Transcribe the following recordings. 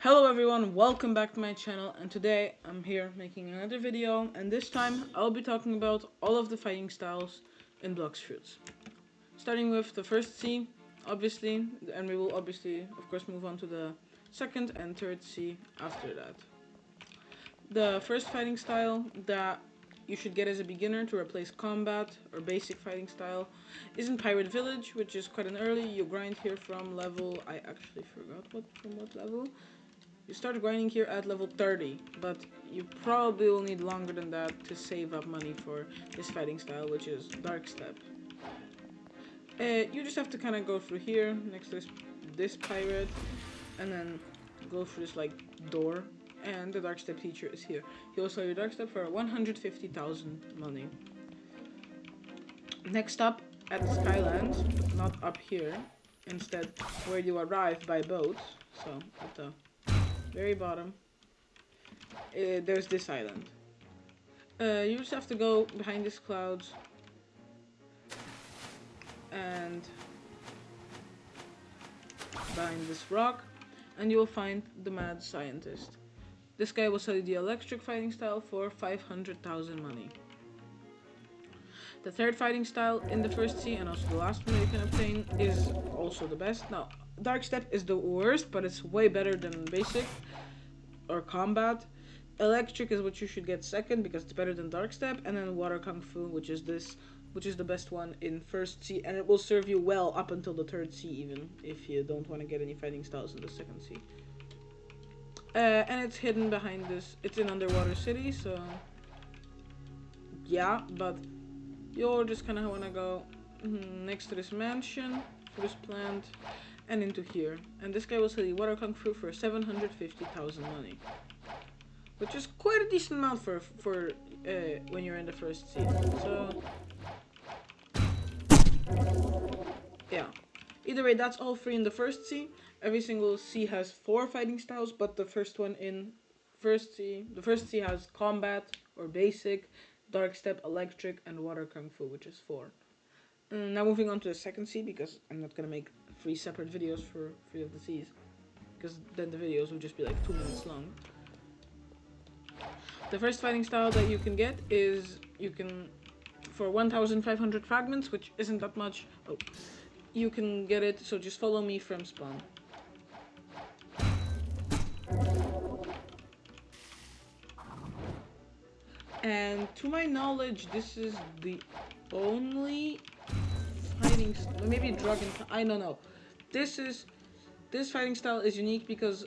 Hello everyone, welcome back to my channel, and today I'm here making another video, and this time I'll be talking about all of the fighting styles in Blox Fruits. Starting with the first C, obviously, and we will obviously, of course, move on to the second and third C after that. The first fighting style that you should get as a beginner to replace combat or basic fighting style is in Pirate Village, which is quite an early. You grind here from level, I actually forgot from what level. You start grinding here at level 30, but you probably will need longer than that to save up money for this fighting style, which is Dark Step. You just have to kind of go through here, next to this pirate, and then go through this like door, and the Dark Step teacher is here. He'll sell your Dark Step for 150,000 money. Next up, at the Skylands, not up here, instead where you arrive by boat, so at the very bottom, there's this island. You just have to go behind these clouds and behind this rock, and you will find the mad scientist. This guy will sell you the electric fighting style for 500,000 money. The third fighting style in the first sea, and also the last one that you can obtain, is also the best. Now, Dark Step is the worst, but it's way better than basic or combat. Electric is what you should get second because it's better than Dark Step, and then Water Kung Fu, which is the best one in first sea, and it will serve you well up until the third sea, even if you don't want to get any fighting styles in the second sea. And it's hidden behind this. It's in Underwater City, so yeah, but you'll just kind of want to go next to this mansion, for this plant, and into here. And this guy will sell you Water Kung Fu for 750,000 money, which is quite a decent amount for when you're in the first sea. So yeah, either way, that's all free in the first sea. Every single sea has 4 fighting styles, but the first sea has combat or basic, Dark Step, electric, and Water Kung Fu, which is 4. Now moving on to the second sea, because I'm not gonna make 3 separate videos for 3 of the seas, because then the videos will just be like 2 minutes long. The first fighting style that you can get is, you can, for 1,500 fragments, which isn't that much, you can get it, so just follow me from spawn. And to my knowledge, this is the only fighting style, maybe dragon, I don't know. This fighting style is unique because,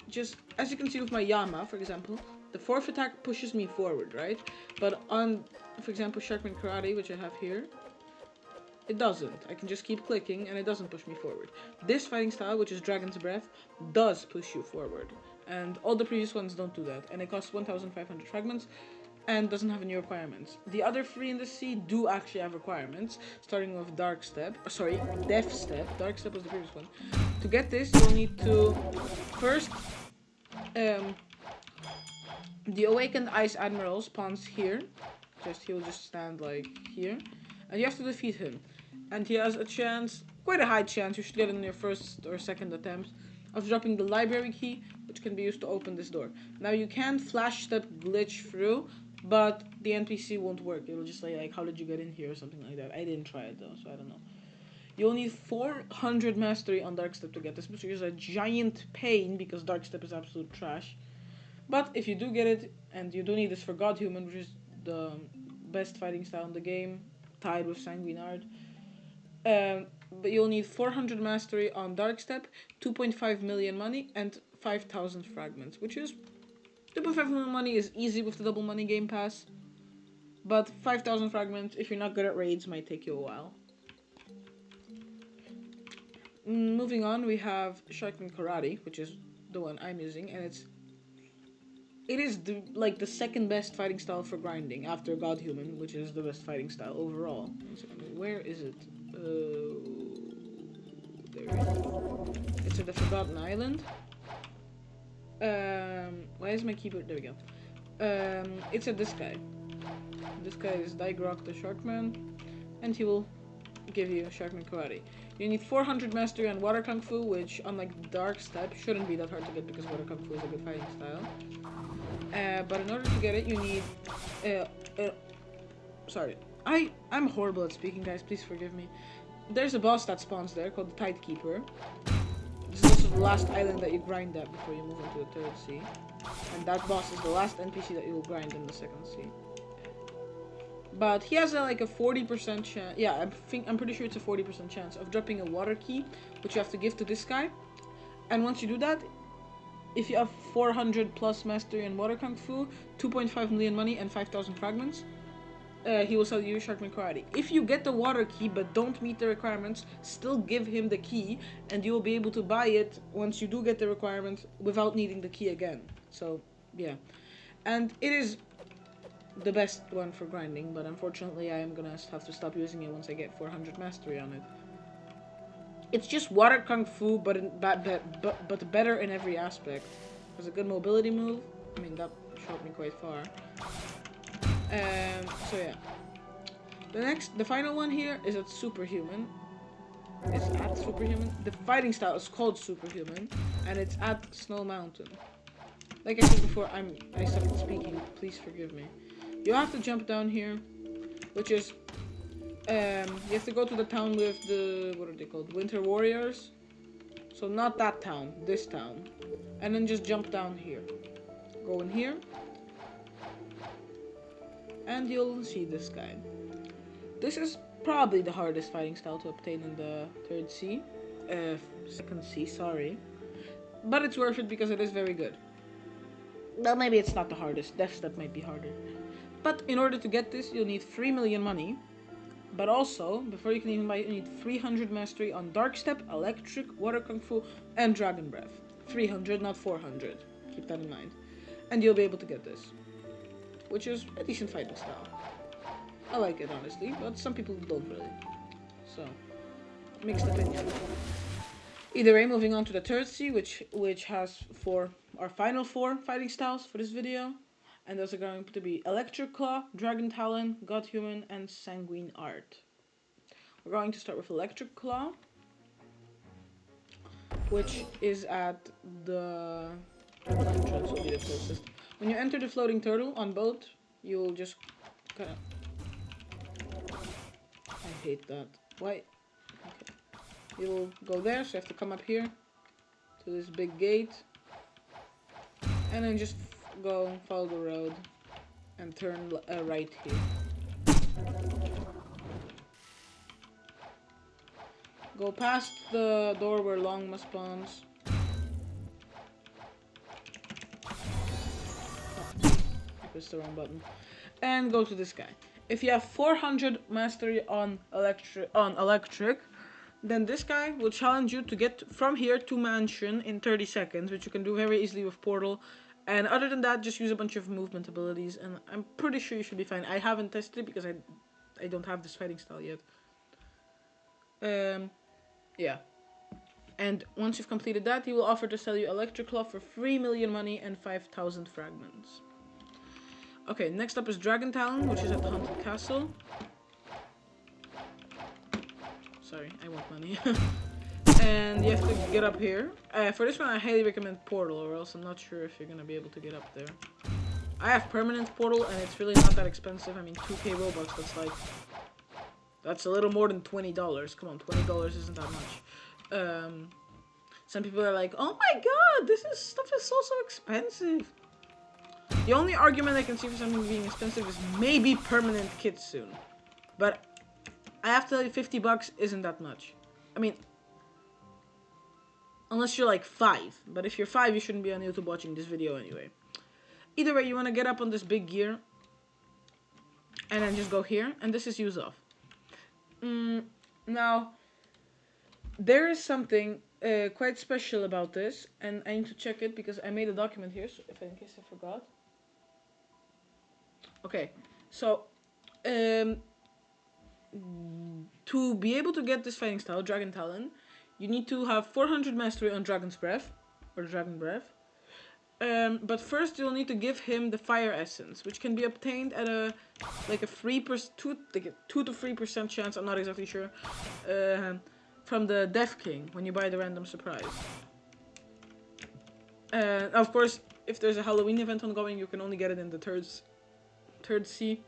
just as you can see with my Yama, for example, the 4th attack pushes me forward, right? But on, for example, Sharkman Karate, which I have here, it doesn't. I can just keep clicking and it doesn't push me forward. This fighting style, which is Dragon's Breath, does push you forward. And all the previous ones don't do that. And it costs 1,500 fragments and doesn't have any requirements. The other 3 in the sea do actually have requirements, starting with Dark Step. Sorry, Death Step. Dark Step was the previous one. To get this, you'll need to first, the Awakened Ice Admiral spawns here. He'll just stand like here, and you have to defeat him. And he has a chance, quite a high chance, you should get it in your first or second attempt, of dropping the library key, which can be used to open this door. Now you can flash step glitch through, but the NPC won't work. It'll just say like, how did you get in here or something like that. I didn't try it though, so I don't know. You'll need 400 mastery on Dark Step to get this, which is a giant pain because Dark Step is absolute trash. But if you do get it, and you do need this for God Human, which is the best fighting style in the game, tied with Sanguinard. But you'll need 400 mastery on Dark Step, 2.5 million money, and 5,000 fragments, which is 2.5 million money is easy with the double money game pass, but 5,000 fragments, if you're not good at raids, might take you a while. Moving on, we have Sharkman Karate, which is the one I'm using, and it is the second best fighting style for grinding after God Human, which is the best fighting style overall. Where is it? There it is. It's at the Forgotten Island. Why is my keyboard? There we go. It's at this guy. This guy is Digrok the Sharkman, and he will give you Sharkman Karate. You need 400 mastery on Water Kung Fu, which, unlike Dark Step, shouldn't be that hard to get because Water Kung Fu is a good fighting style. But in order to get it, you need... sorry. I'm horrible at speaking, guys. Please forgive me. There's a boss that spawns there called the Tidekeeper. This is also the last island that you grind at before you move into the third sea. And that boss is the last NPC that you will grind in the second sea. But he has like a 40% chance. Yeah, I'm pretty sure it's a 40% chance of dropping a water key, which you have to give to this guy. And once you do that, if you have 400 plus mastery in Water Kung Fu, 2.5 million money, and 5,000 fragments, he will sell you Sharkman Karate. If you get the water key but don't meet the requirements, still give him the key, and you will be able to buy it once you do get the requirements without needing the key again. So, yeah. And it is the best one for grinding, but unfortunately I am gonna have to stop using it once I get 400 mastery on it. It's just Water Kung Fu, but better in every aspect. It has a good mobility move. I mean, that shot me quite far. So yeah. The final one here is at Superhuman. It's at Superhuman. The fighting style is called Superhuman, and it's at Snow Mountain. Like I said before, I suck at speaking. Please forgive me. You have to jump down here, which is you have to go to the town with the, what are they called? Winter Warriors. So not that town, this town, and then just jump down here. Go in here. And you'll see this guy. This is probably the hardest fighting style to obtain in the third sea. Second sea, sorry. But it's worth it because it is very good. Well, maybe it's not the hardest. Death Step might be harder. But in order to get this, you'll need 3 million money. But also, before you can even buy it, you need 300 mastery on Dark Step, Electric, Water Kung Fu, and Dragon Breath. 300, not 400. Keep that in mind. And you'll be able to get this, which is a decent fighting style. I like it, honestly, but some people don't really. So, mixed opinion. Either way, moving on to the third sea, which has our final 4 fighting styles for this video. And those are going to be Electric Claw, Dragon Talon, God Human, and Sanguine Art. We're going to start with Electric Claw, which is at the entrance, will be the closest. When you enter the floating turtle on boat, you'll just kind of... I hate that. Why? Okay. You'll go there, so you have to come up here to this big gate. And then just go, follow the road, and turn right here. Go past the door where Longma spawns. I pressed the wrong button. And go to this guy. If you have 400 mastery on electric, then this guy will challenge you to get from here to Mansion in 30 seconds, which you can do very easily with Portal. And other than that, just use a bunch of movement abilities, and I'm pretty sure you should be fine. I haven't tested it because I don't have this fighting style yet. Yeah. And once you've completed that, he will offer to sell you Electric Claw for 3 million money and 5,000 fragments. Okay, next up is Dragon Talon, which is at the Haunted Castle. Sorry, I want money. And you have to get up here. For this one, I highly recommend Portal, or else I'm not sure if you're gonna be able to get up there. I have permanent Portal, and it's really not that expensive. I mean, 2k Robux, that's a little more than $20. Come on, $20 isn't that much. Some people are like, oh my god, this stuff is so expensive. The only argument I can see for something being expensive is maybe permanent kits soon. But I have to tell you, $50 isn't that much. I mean, unless you're like 5. But if you're 5, you shouldn't be on YouTube watching this video anyway. Either way, you want to get up on this big gear. And then just go here. And this is use off. Now, there is something quite special about this. And I need to check it because I made a document here. So if in case I forgot. Okay. So, to be able to get this fighting style, Dragon Talon, you need to have 400 mastery on Dragon's Breath, or Dragon Breath, But first you'll need to give him the fire essence, which can be obtained at a 2 to 3% chance. I'm not exactly sure. From the Death King when you buy the random surprise. Of course, if there's a Halloween event ongoing, you can only get it in the third sea.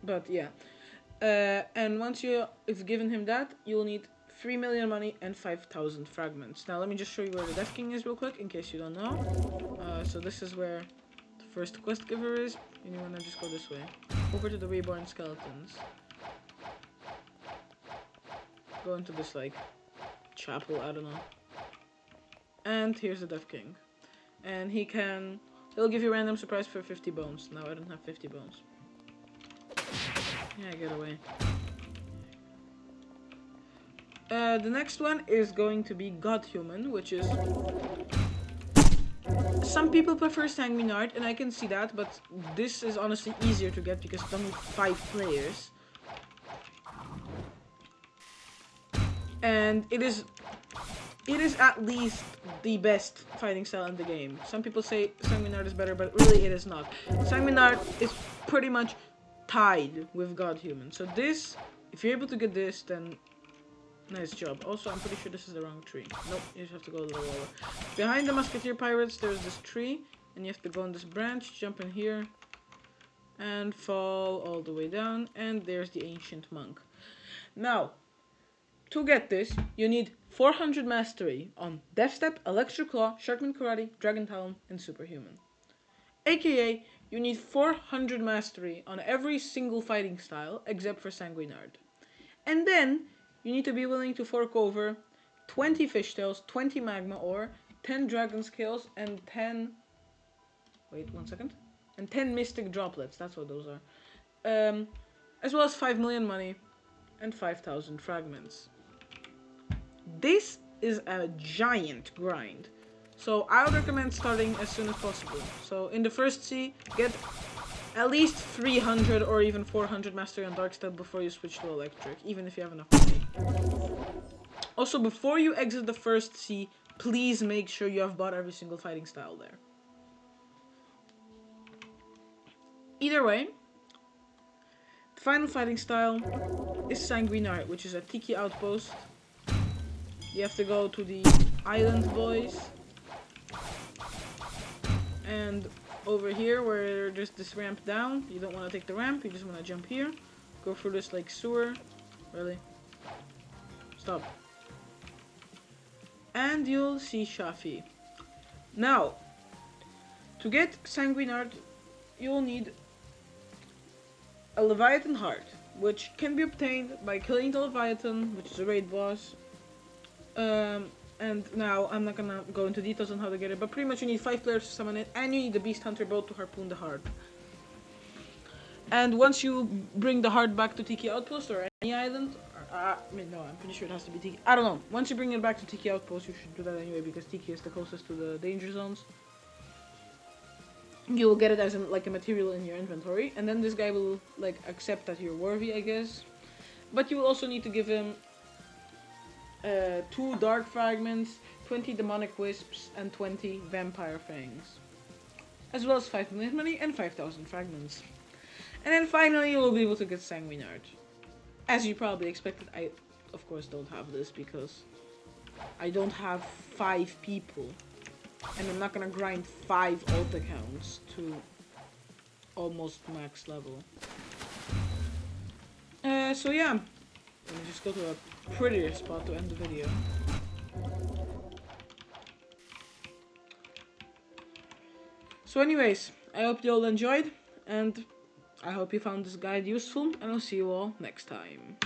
But yeah. And once you've given him that, you'll need 3 million money and 5,000 fragments. Now let me just show you where the Death King is real quick, in case you don't know. So this is where the first quest giver is, and you wanna just go this way. Over to the Reborn Skeletons. Go into this, like, chapel, I don't know. And here's the Death King. And he'll give you random surprise for 50 bones. Now I don't have 50 bones. Yeah, get away. The next one is going to be God Human, which is... Some people prefer Sanguinard, and I can see that, but this is honestly easier to get because it's only 5 players. And it is at least the best fighting style in the game. Some people say Sanguinard is better, but really it is not. Sanguinard is pretty much tied with God Human. So this, if you're able to get this, then nice job. Also, I'm pretty sure this is the wrong tree. Nope, you just have to go a little lower. Behind the Musketeer Pirates, there's this tree, and you have to go on this branch, jump in here, and fall all the way down, and there's the Ancient Monk. Now, to get this, you need 400 mastery on Death Step, Electric Claw, Sharkman Karate, Dragon Talon, and Superhuman. AKA, you need 400 mastery on every single fighting style except for Sanguinard. And then, you need to be willing to fork over 20 fishtails, 20 magma ore, 10 dragon scales, and 10... Wait, 1 second. And 10 mystic droplets, that's what those are. As well as 5 million money and 5,000 fragments. This is a giant grind. So I would recommend starting as soon as possible. So in the first sea, get at least 300 or even 400 mastery on Dark Step before you switch to Electric, even if you have enough money. Also, before you exit the first sea, please make sure you have bought every single fighting style there. Either way, the final fighting style is Sanguinard, which is a Tiki outpost. You have to go to the Island Boys. And over here, where there's this ramp down, you don't want to take the ramp, you just want to jump here. Go through this, like, sewer. Really? Stop. And you'll see Shafi. Now, to get Sanguinard, you'll need a Leviathan Heart, which can be obtained by killing the Leviathan, which is a raid boss. And now, I'm not gonna go into details on how to get it, but pretty much you need 5 players to summon it, and you need the Beast Hunter boat to harpoon the heart. And once you bring the heart back to Tiki Outpost, or any island, no, I'm pretty sure it has to be Tiki. I don't know. Once you bring it back to Tiki Outpost, you should do that anyway, because Tiki is the closest to the danger zones. You will get it as a material in your inventory, and then this guy will, like, accept that you're worthy, I guess. But you will also need to give him 2 Dark Fragments, 20 Demonic Wisps, and 20 Vampire Fangs. As well as 5 million money and 5,000 fragments. And then finally you will be able to get Sanguinard. As you probably expected, I of course don't have this because I don't have 5 people. And I'm not gonna grind 5 alt accounts to almost max level. So yeah, let me just go to a prettier spot to end the video. So anyways, I hope you all enjoyed, and I hope you found this guide useful, and I'll see you all next time.